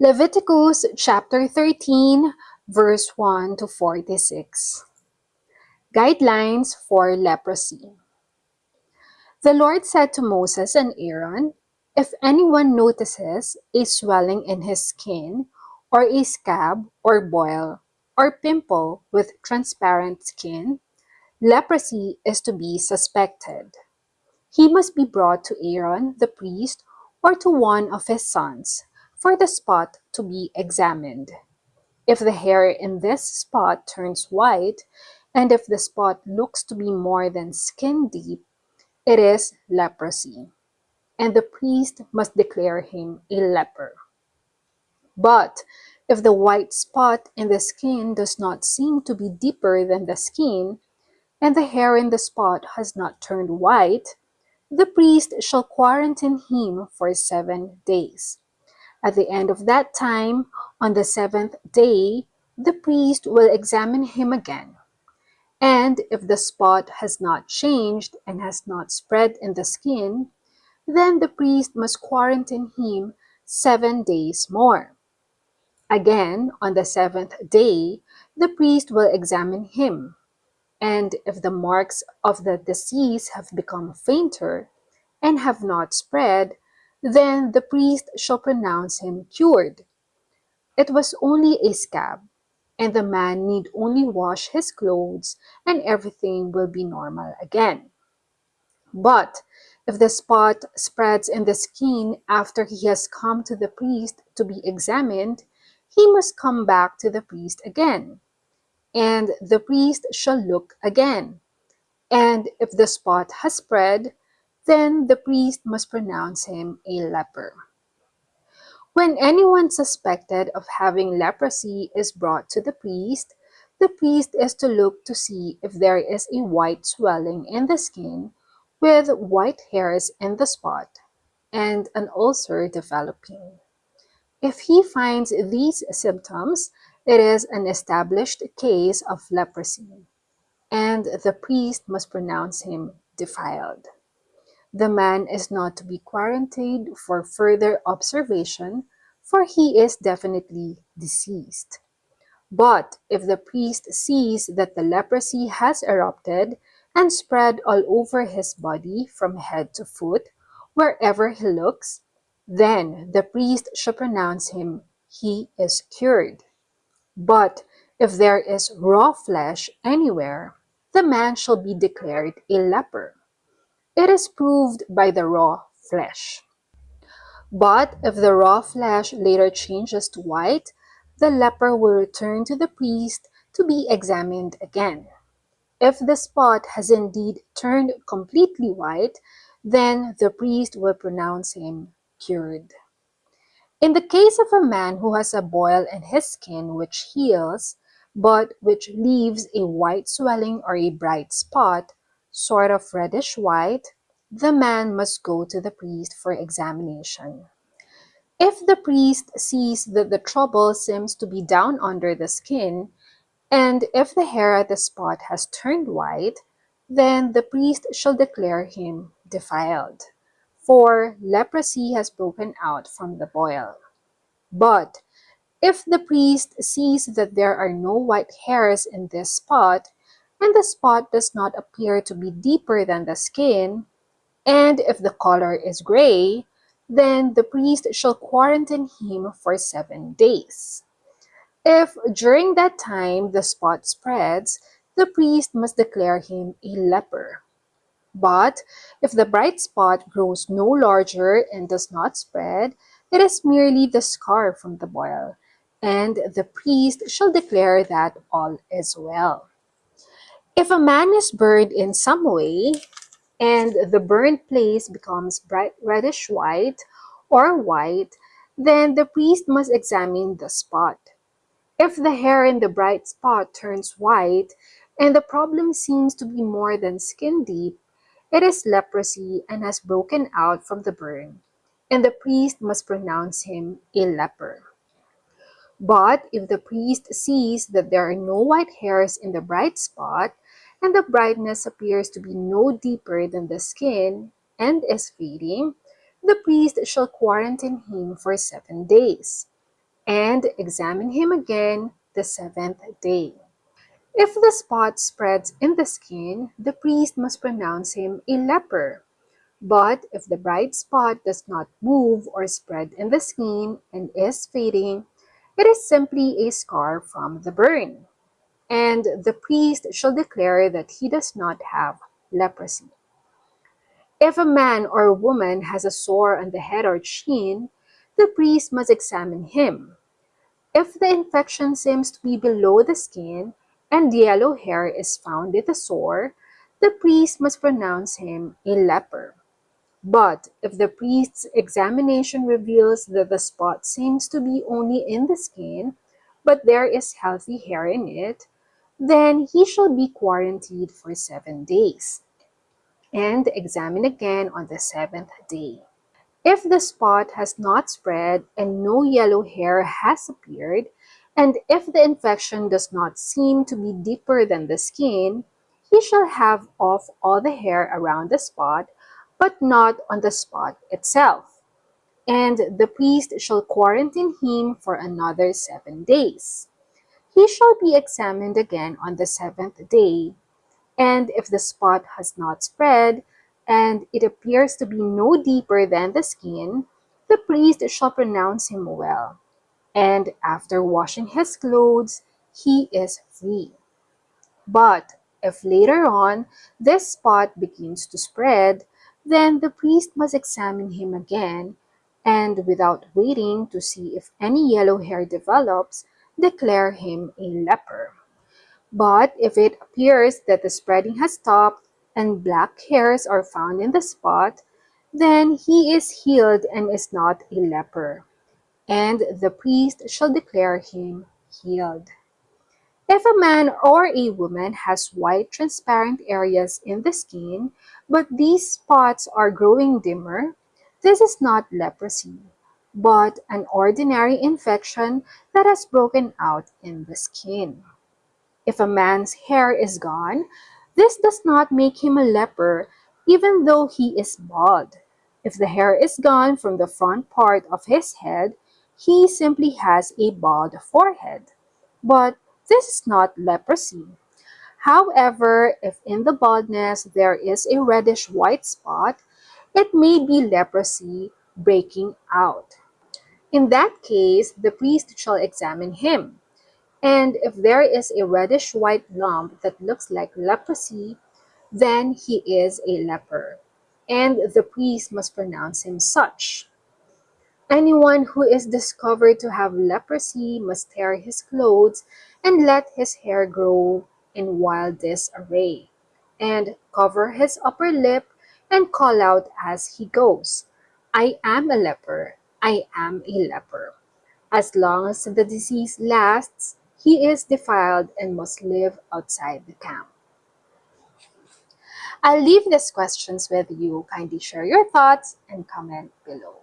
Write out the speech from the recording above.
Leviticus chapter 13, verse 1 to 46. Guidelines for leprosy. The Lord said to Moses and Aaron, "If anyone notices a swelling in his skin, or a scab, or boil, or pimple with transparent skin, leprosy is to be suspected. He must be brought to Aaron the priest or to one of his sons for the spot to be examined. If the hair in this spot turns white, and if the spot looks to be more than skin deep, it is leprosy, and the priest must declare him a leper. But if the white spot in the skin does not seem to be deeper than the skin, and the hair in the spot has not turned white, the priest shall quarantine him for 7 days. At the end of that time, on the seventh day, the priest will examine him again. And if the spot has not changed and has not spread in the skin, then the priest must quarantine him 7 days more. Again, on the seventh day, the priest will examine him. And if the marks of the disease have become fainter and have not spread, then the priest shall pronounce him cured. It was only a scab, and the man need only wash his clothes, and everything will be normal again. But if the spot spreads in the skin after he has come to the priest to be examined, he must come back to the priest again, and the priest shall look again. And if the spot has spread, then the priest must pronounce him a leper. When anyone suspected of having leprosy is brought to the priest is to look to see if there is a white swelling in the skin with white hairs in the spot and an ulcer developing. If he finds these symptoms, it is an established case of leprosy, and the priest must pronounce him defiled. The man is not to be quarantined for further observation, for he is definitely deceased. But if the priest sees that the leprosy has erupted and spread all over his body from head to foot, wherever he looks, then the priest shall pronounce him he is cured. But if there is raw flesh anywhere, the man shall be declared a leper. It is proved by the raw flesh. But if the raw flesh later changes to white, the leper will return to the priest to be examined again. If the spot has indeed turned completely white, then the priest will pronounce him cured. In the case of a man who has a boil in his skin which heals, but which leaves a white swelling or a bright spot, sort of reddish white, the man must go to the priest for examination. If the priest sees that the trouble seems to be down under the skin, and if the hair at the spot has turned white, then the priest shall declare him defiled, for leprosy has broken out from the boil. But if the priest sees that there are no white hairs in this spot, and the spot does not appear to be deeper than the skin, and if the color is gray, then the priest shall quarantine him for 7 days. If during that time the spot spreads, the priest must declare him a leper. But if the bright spot grows no larger and does not spread, it is merely the scar from the boil, and the priest shall declare that all is well. If a man is burned in some way, and the burned place becomes bright reddish white or white, then the priest must examine the spot. If the hair in the bright spot turns white, and the problem seems to be more than skin deep, it is leprosy and has broken out from the burn, and the priest must pronounce him a leper. But if the priest sees that there are no white hairs in the bright spot, and the brightness appears to be no deeper than the skin and is fading, the priest shall quarantine him for 7 days. and examine him again the seventh day. If the spot spreads in the skin, the priest must pronounce him a leper. But if the bright spot does not move or spread in the skin and is fading, it is simply a scar from the burn, and the priest shall declare that he does not have leprosy. If a man or woman has a sore on the head or chin, the priest must examine him. If the infection seems to be below the skin and yellow hair is found in the sore, the priest must pronounce him a leper. But if the priest's examination reveals that the spot seems to be only in the skin, but there is healthy hair in it, then he shall be quarantined for 7 days, and examine again on the seventh day. If the spot has not spread and no yellow hair has appeared, and if the infection does not seem to be deeper than the skin, he shall have off all the hair around the spot, but not on the spot itself. And the priest shall quarantine him for another 7 days. He shall be examined again on the seventh day, and if the spot has not spread, and it appears to be no deeper than the skin, the priest shall pronounce him well, and after washing his clothes, he is free. But if later on this spot begins to spread, then the priest must examine him again, and without waiting to see if any yellow hair develops, declare him a leper. But if it appears that the spreading has stopped and black hairs are found in the spot, then he is healed and is not a leper, and the priest shall declare him healed. If a man or a woman has white transparent areas in the skin, but these spots are growing dimmer, this is not leprosy, but an ordinary infection that has broken out in the skin. If a man's hair is gone, this does not make him a leper, even though he is bald. If the hair is gone from the front part of his head, he simply has a bald forehead. But this is not leprosy. However, if in the baldness there is a reddish white spot, it may be leprosy breaking out. In that case, the priest shall examine him. And if there is a reddish white lump that looks like leprosy, then he is a leper, and the priest must pronounce him such. Anyone who is discovered to have leprosy must tear his clothes and let his hair grow in wild disarray, and cover his upper lip and call out as he goes, I am a leper, I am a leper. As long as the disease lasts, he is defiled and must live outside the camp. I'll leave these questions with you. Kindly share your thoughts and comment below.